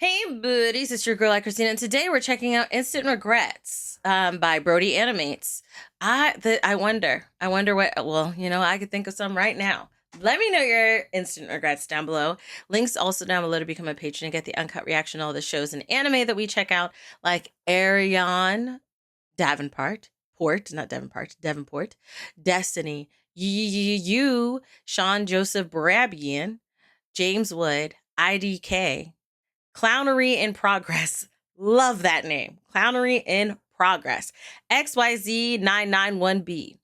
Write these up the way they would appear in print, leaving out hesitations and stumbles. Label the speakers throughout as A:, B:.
A: Hey, buddies, it's your girl, AyChristene, and today we're checking out Instant Regrets by BrodyAnimates. I wonder what, well, I could think of some right now. Let me know your instant regrets down below. Links also down below to become a patron and get the uncut reaction to all the shows and anime that we check out, like Arion Davenport, Devonport, Destiny, you, Sean Joseph Barabian, James Wood, IDK, Clownery in Progress. Love that name. Clownery in Progress. XYZ991B.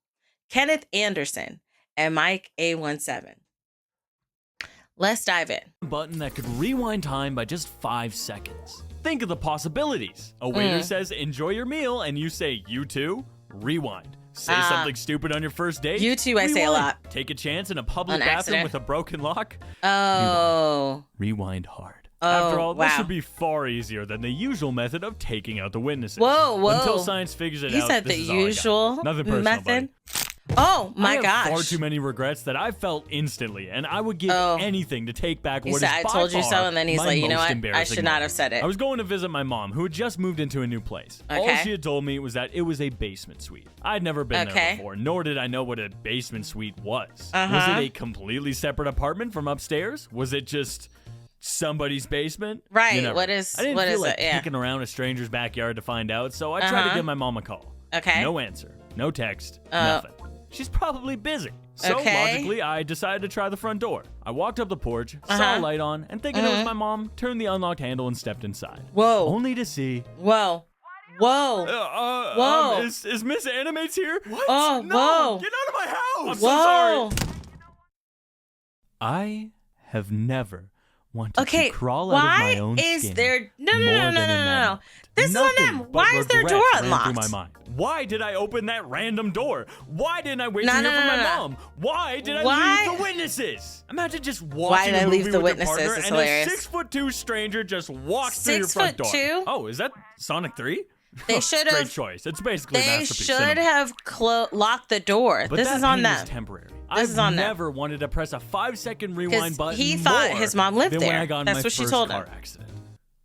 A: Kenneth Anderson and Mike A17. Let's dive in.
B: Button that could rewind time by just 5 seconds. Think of the possibilities. A waiter says, enjoy your meal, and you say, you too? Rewind. Say something stupid on your first date.
A: You too, I say a lot.
B: Take a chance in a public bathroom with a broken lock.
A: Oh.
B: Rewind hard.
A: Oh,
B: After all, this
A: wow.
B: should be far easier than the usual method of taking out the witnesses.
A: Whoa.
B: Until science figures it out.
A: He said the usual
B: Nothing personal,
A: method.
B: buddy.
A: Oh my
B: I
A: gosh.
B: have far too many regrets that I felt instantly, and I would give anything to take back what is by
A: I told you
B: far
A: so, and then he's
B: my
A: like, you know
B: most
A: what? I
B: embarrassing
A: should not
B: moment.
A: have said it.
B: I was going to visit my mom, who had just moved into a new place. All
A: Okay.
B: she had told me was that it was a basement suite. I'd never been there before, nor did I know what a basement suite was. Was it a completely separate apartment from upstairs? Was it just somebody's basement?
A: Right.
B: I didn't feel like kicking around a stranger's backyard to find out, so I tried to give my mom a call.
A: Okay.
B: No answer. No text. Nothing. She's probably busy. So logically, I decided to try the front door. I walked up the porch, saw a light on, and thinking it was my mom, turned the unlocked handle and stepped inside.
A: Whoa.
B: Only to see...
A: Whoa. Whoa.
B: Is Miss Animates here? What?
A: Oh,
B: no!
A: whoa.
B: Get out of my house! I'm
A: Whoa.
B: so sorry. I have never wanted to crawl out of my own skin.
A: No. This is on them. Why is their door unlocked?
B: Through my mind. Why did I open that random door? Why didn't I wait to hear from my mom? Why did I leave the witnesses? Imagine just watching a movie with your partner and a 6'2" stranger just walks through your front door.
A: 6'2"?
B: Oh, is that Sonic 3?
A: They should have.
B: Great choice. It's basically
A: They
B: masterpiece
A: should
B: cinema.
A: have locked the door.
B: But
A: This
B: that
A: is on
B: pain
A: them.
B: was temporary.
A: This is on them.
B: I've never wanted to press a 5-second rewind button
A: he thought
B: more
A: his mom lived
B: than
A: there.
B: when I got in
A: That's
B: my
A: what she
B: first
A: told
B: car
A: him.
B: accident.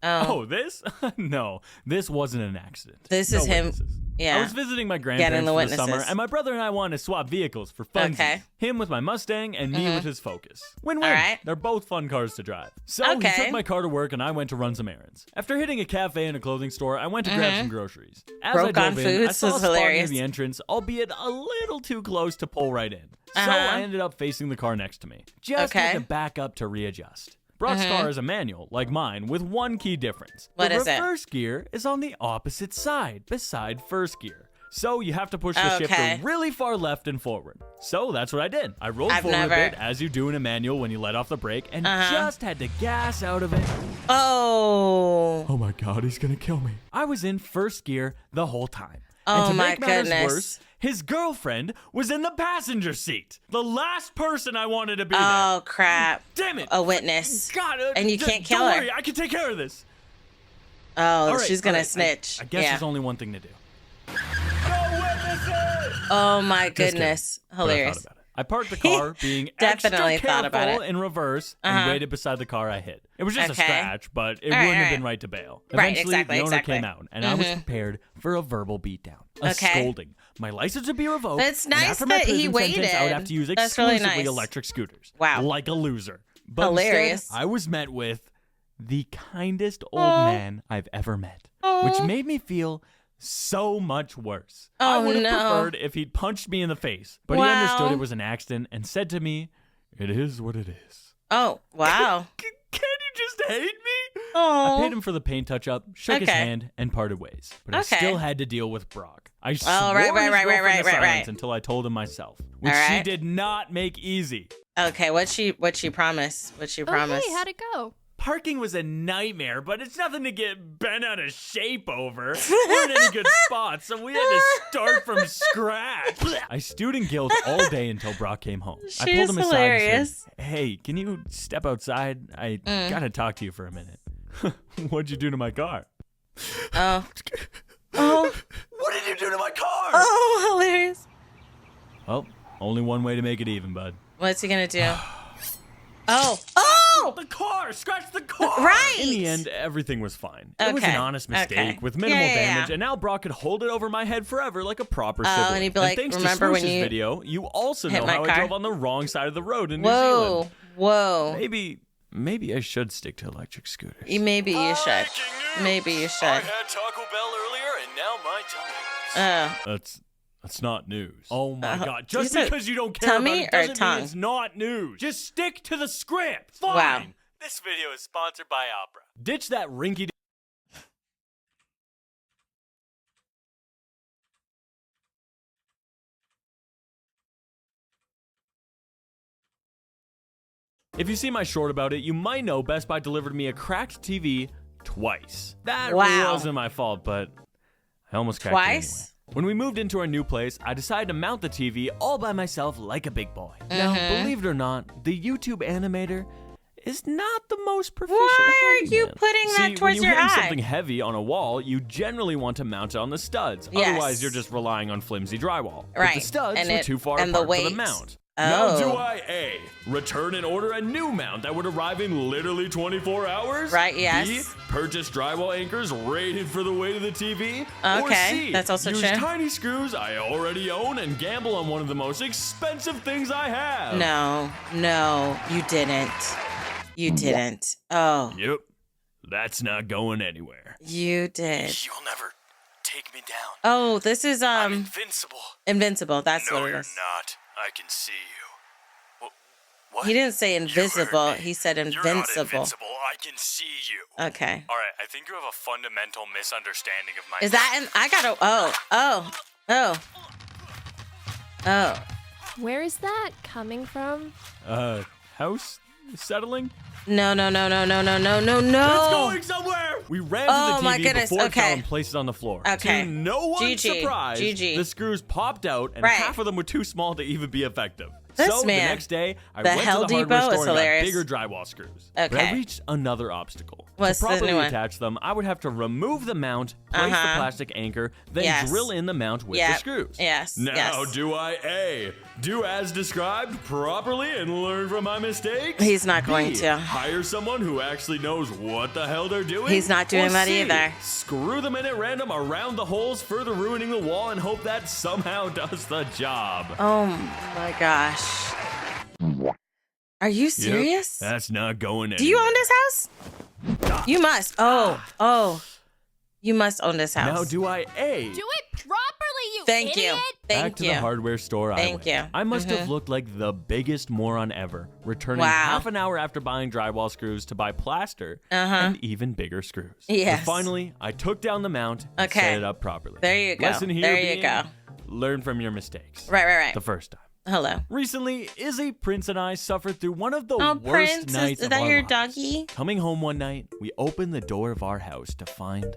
A: Oh,
B: this? No, this wasn't an accident.
A: This is him.
B: Witnesses.
A: Yeah.
B: I was visiting my grandparents for the summer, and my brother and I wanted to swap vehicles for funsies.
A: Okay.
B: Him with my Mustang, and me with his Focus. Win-win.
A: All right.
B: They're both fun cars to drive. So he took my car to work, and I went to run some errands. After hitting a cafe and a clothing store, I went to grab some groceries. As I drove in, I saw a spot near the entrance, albeit a little too close to pull right in. So I ended up facing the car next to me. Just had to back up to readjust. Brock's car is a manual, like mine, with one key difference.
A: What is it?
B: The reverse gear is on the opposite side, beside first gear. So you have to push the shifter really far left and forward. So that's what I did. I rolled forward a bit, as you do in a manual when you let off the brake, and just had to gas out of it.
A: Oh.
B: Oh my God, he's gonna kill me. I was in first gear the whole time.
A: Oh,
B: and to
A: my
B: make matters
A: goodness.
B: worse, his girlfriend was in the passenger seat. The last person I wanted to be there.
A: Oh, crap.
B: Damn it.
A: A witness.
B: God,
A: and you can't kill
B: don't
A: her.
B: worry, I can take care of this.
A: Oh, she's going to snitch.
B: I guess there's only one thing to do. No witnesses!
A: Oh, my goodness. Hilarious.
B: I parked the car, being
A: definitely
B: extra
A: thought about
B: careful
A: it.
B: in reverse, and waited beside the car I hit. It was just a scratch, but it wouldn't have been right to bail. Eventually, the owner came out, and I was prepared for a verbal beatdown, a scolding. My license would be revoked.
A: That's
B: and
A: nice
B: after my
A: that he
B: prison
A: waited.
B: sentence, I would have to use
A: That's really
B: exclusively
A: nice.
B: electric scooters.
A: Wow.
B: Like a loser. But
A: Hilarious.
B: instead, I was met with the kindest old man I've ever met, which made me feel so much worse. I would have preferred if he'd punched me in the face, but he understood it was an accident and said to me, "It is what it is."
A: Oh, wow.
B: Can you just hate me?
A: Oh.
B: I paid him for the paint touch-up, shook his hand, and parted ways. But I still had to deal with Brock. I swore his girlfriend to silence until I told him myself, which she did not make easy.
A: Okay, what'd she promise? What'd she promise?
C: Hey, how'd it go?
B: Parking was a nightmare, but it's nothing to get bent out of shape over. We weren't in any good spots, so we had to start from scratch. I stewed in guilt all day until Brock came home. I pulled him aside and said, "Hey, can you step outside? I gotta talk to you for a minute." What'd you do to my car?
A: Oh.
B: What did you do to my car?
A: Oh, hilarious.
B: Well, only one way to make it even, bud.
A: What's he gonna do? Oh.
B: about the car. Scratch the car.
A: Right.
B: In the end, everything was fine. It was an honest mistake with minimal damage, and now Brock could hold it over my head forever like a proper sibling.
A: And he'd be like,
B: thanks
A: remember
B: to
A: when
B: Swoosh's
A: you
B: video, you also know how I drove on the wrong side of the road in New Zealand.
A: Whoa.
B: Maybe I should stick to electric scooters.
A: Maybe you should. Maybe you should.
B: I had Taco Bell earlier, and now my tummy hurts. That's not news. Oh my God. Just because you don't care about it doesn't mean it's not news. Just stick to the script. Fine.
A: Wow.
B: This video is sponsored by Opera. Ditch that rinky. If you see my short about it, you might know Best Buy delivered me a cracked TV twice. That wasn't my fault, but I almost cracked it anyway. When we moved into our new place, I decided to mount the TV all by myself like a big boy. Now, believe it or not, the YouTube animator is not the most proficient.
A: Why are you putting that towards your eye?
B: When you're hitting something heavy on a wall, you generally want to mount it on the studs. Otherwise, you're just relying on flimsy drywall.
A: Right.
B: But the studs were too far apart for the mount. Now, do I A, return and order a new mount that would arrive in literally 24 hours?
A: Right, yes.
B: B, purchase drywall anchors rated for the weight of the TV?
A: Okay,
B: or C,
A: that's also
B: use
A: true.
B: tiny screws I already own and gamble on one of the most expensive things I have?
A: No, you didn't. You didn't. Oh.
B: Yep, that's not going anywhere.
A: You did.
B: You'll never take me down.
A: Oh, this is,
B: I'm invincible.
A: Invincible, that's what it is.
B: No, you're not. I can see you. What?
A: He didn't say invisible. He said invincible.
B: You're not invincible. I can see you.
A: Okay.
B: All right, I think you have a fundamental misunderstanding of my...
A: Is that I gotta... Oh.
C: Where is that coming from?
B: House settling?
A: No.
B: It's going somewhere! We ran to the TV before Callum placed it on the floor.
A: Okay.
B: To no one's surprise, the screws popped out and half of them were too small to even be effective. So the next day, I went to the hardware store and got bigger drywall screws.
A: Okay.
B: But I reached another obstacle.
A: What's
B: to properly
A: the new one?
B: attach them, I would have to remove the mount, place the plastic anchor, then drill in the mount with the screws. Now, do I A, do as described properly and learn from my mistakes?
A: He's not going to.
B: Hire someone who actually knows what the hell they're doing?
A: He's not doing that either.
B: Screw them in at random around the holes, further ruining the wall, and hope that somehow does the job.
A: Oh my gosh. Are you serious?
B: Yep, that's not going anywhere.
A: Do you own this house? You must. Oh. You must own this house.
B: Now, do I A?
C: Do it properly, you
A: Thank
C: idiot!
A: you.
B: Back to the hardware store
A: Thank you.
B: I must have looked like the biggest moron ever, returning half an hour after buying drywall screws to buy plaster and even bigger screws.
A: Yes.
B: But finally, I took down the mount and set it up properly.
A: There you go.
B: Lesson here
A: there
B: being,
A: you go.
B: Learn from your mistakes.
A: Right.
B: The first time.
A: Hello.
B: Recently, Izzy, Prince, and I suffered through one of the worst
A: Prince,
B: nights
A: is
B: of
A: that
B: our
A: your
B: lives.
A: doggy?
B: Coming home one night, we opened the door of our house to find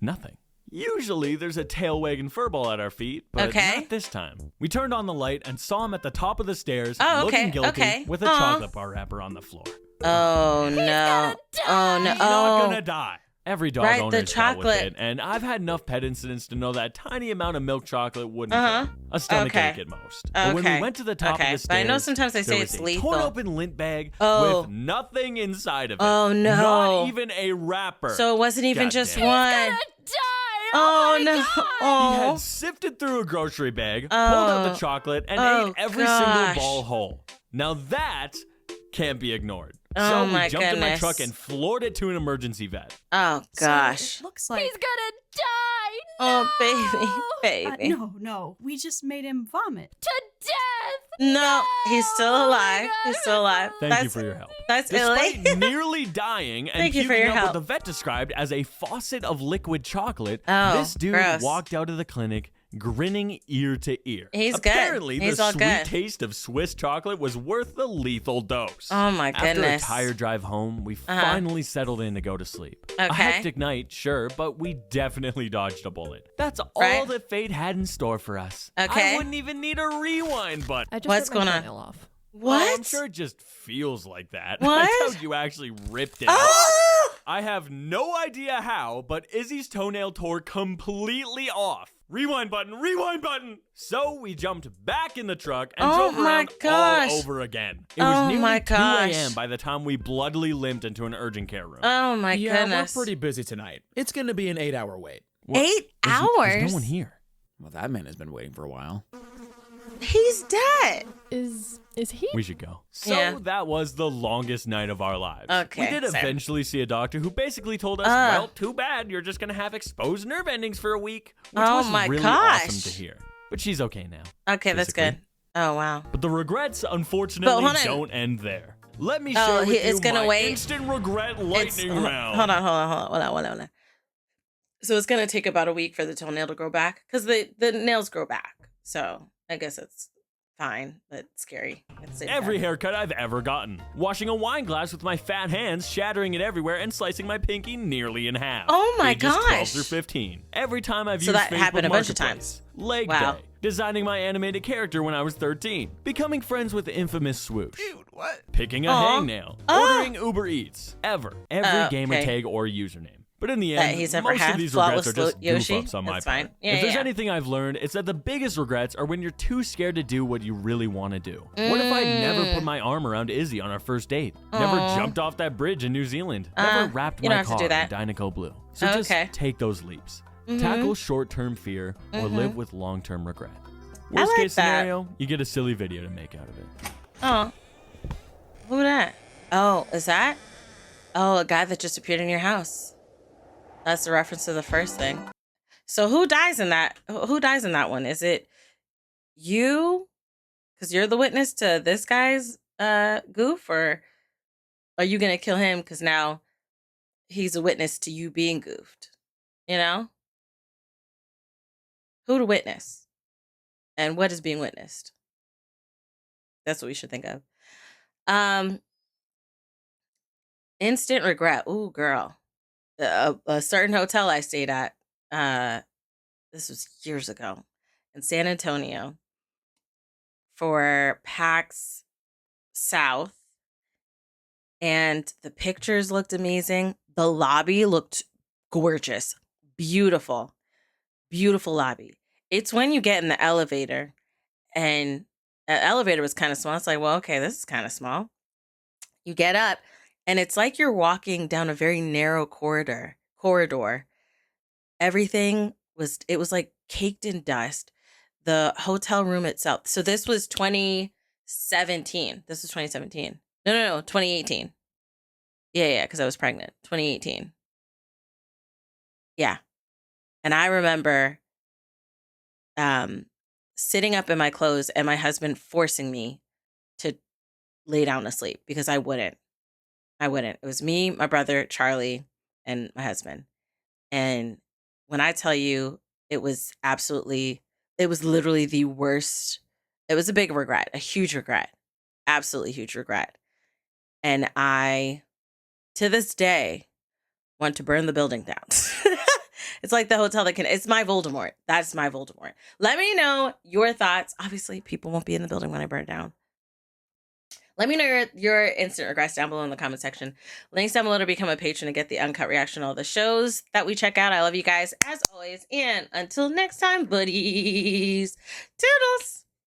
B: nothing. Usually, there's a tail wagging furball at our feet, but not this time. We turned on the light and saw him at the top of the stairs, looking guilty, with a chocolate bar wrapper on the floor.
A: Oh, no. Oh, no.
B: He's not gonna die. Every dog owner
A: the
B: dealt with it, and I've had enough pet incidents to know that tiny amount of milk chocolate wouldn't kill. A stomach ache at most. But when we went to the top of the stairs,
A: but I know sometimes they say it's
B: there was
A: lethal.
B: a torn open lint bag with nothing inside of it.
A: Oh, no.
B: Not even a wrapper.
A: So it wasn't even just one.
C: He's gonna die!
A: Oh, no.
C: God.
A: Oh.
B: He had sifted through a grocery bag, pulled out the chocolate, and ate every single ball whole. Now that can't be ignored. So we jumped in my truck and floored it to an emergency vet.
A: Oh, gosh.
D: So it looks like...
C: He's gonna die!
A: Oh, baby.
D: No. We just made him vomit.
C: To death!
A: No, he's still alive. He's still alive.
B: Thank you for your help.
A: That's
B: Despite
A: Illy.
B: nearly dying and puking up what the vet described as a faucet of liquid chocolate, this dude walked out of the clinic grinning ear to ear.
A: He's
B: Apparently,
A: good. He's
B: the
A: all
B: sweet
A: good.
B: taste of Swiss chocolate was worth the lethal dose.
A: Oh, my goodness.
B: After a tired drive home, we finally settled in to go to sleep.
A: Okay.
B: A hectic night, sure, but we definitely dodged a bullet. That's all that fate had in store for us.
A: Okay.
B: I wouldn't even need a rewind button.
C: I just
A: What's
C: ripped my
A: going on?
C: toenail off.
A: What?
B: I'm sure it just feels like that.
A: What?
B: I doubt you actually ripped it
A: Oh!
B: I have no idea how, but Izzy's toenail tore completely off. Rewind button, rewind button. So we jumped back in the truck and drove around all over again. It was nearly 2 a.m. by the time we bloodily limped into an urgent care room.
A: Oh my goodness.
E: Yeah, we're pretty busy tonight. It's going to be an 8-hour wait.
A: 8 hours?
B: There's no one here.
E: Well, that man has been waiting for a while.
A: He's dead.
C: Is he?
B: We should go. So that was the longest night of our lives.
A: Okay.
B: We did eventually see a doctor who basically told us, well, too bad, you're just going to have exposed nerve endings for a week. Which was really awesome to hear. But she's okay now.
A: Okay, that's good. Oh, wow.
B: But the regrets, unfortunately, don't end there. Let me share with you my instant regret lightning round.
A: Hold on. So it's going to take about a week for the toenail to grow back? Because the nails grow back. So I guess it's fine, but scary.
B: Every haircut I've ever gotten. Washing a wine glass with my fat hands, shattering it everywhere, and slicing my pinky nearly in half.
A: Oh my
B: Ages
A: gosh.
B: 12 through 15. Every time I've used
A: that
B: Facebook
A: happened a bunch of
B: Marketplace.
A: times.
B: Leg day. Designing my animated character when I was 13. Becoming friends with the infamous Swoosh.
E: Dude, what?
B: Picking a hangnail. Ordering Uber Eats. Every gamer tag or username. But in the end, most of these regrets are just goof-ups on my part. If there's anything I've learned, it's that the biggest regrets are when you're too scared to do what you really want to do. What if I never put my arm around Izzy on our first date? Never jumped off that bridge in New Zealand? Never wrapped my car in Dynaco Blue? So just take those leaps. Tackle short-term fear or live with long-term regret. Worst case scenario, you get a silly video to make out of it.
A: Oh. Who that? Oh, is that? Oh, a guy that just appeared in your house. That's the reference to the first thing. So who dies in that? Who dies in that one? Is it you? Because you're the witness to this guy's goof, or are you gonna kill him because now he's a witness to you being goofed? You know? Who to witness? And what is being witnessed? That's what we should think of. Instant regret. Ooh, girl. A certain hotel I stayed at, this was years ago, in San Antonio for PAX South. And the pictures looked amazing. The lobby looked gorgeous. Beautiful. Beautiful lobby. It's when you get in the elevator, and the elevator was kind of small. It's like, well, okay, this is kind of small. You get up, and it's like you're walking down a very narrow corridor. Everything was like caked in dust. The hotel room itself. So this was 2017. This was 2017. No, 2018. Yeah, because I was pregnant. 2018. Yeah. And I remember sitting up in my clothes and my husband forcing me to lay down to sleep because I wouldn't. It was me, my brother, Charlie, and my husband. And when I tell you, it was literally the worst. It was a big regret, a huge regret, absolutely huge regret. And I, to this day, want to burn the building down. It's like the hotel it's my Voldemort. That's my Voldemort. Let me know your thoughts. Obviously, people won't be in the building when I burn it down. Let me know your instant regrets down below in the comment section. Links down below to become a patron and get the uncut reaction to all the shows that we check out. I love you guys as always. And until next time, buddies. Toodles.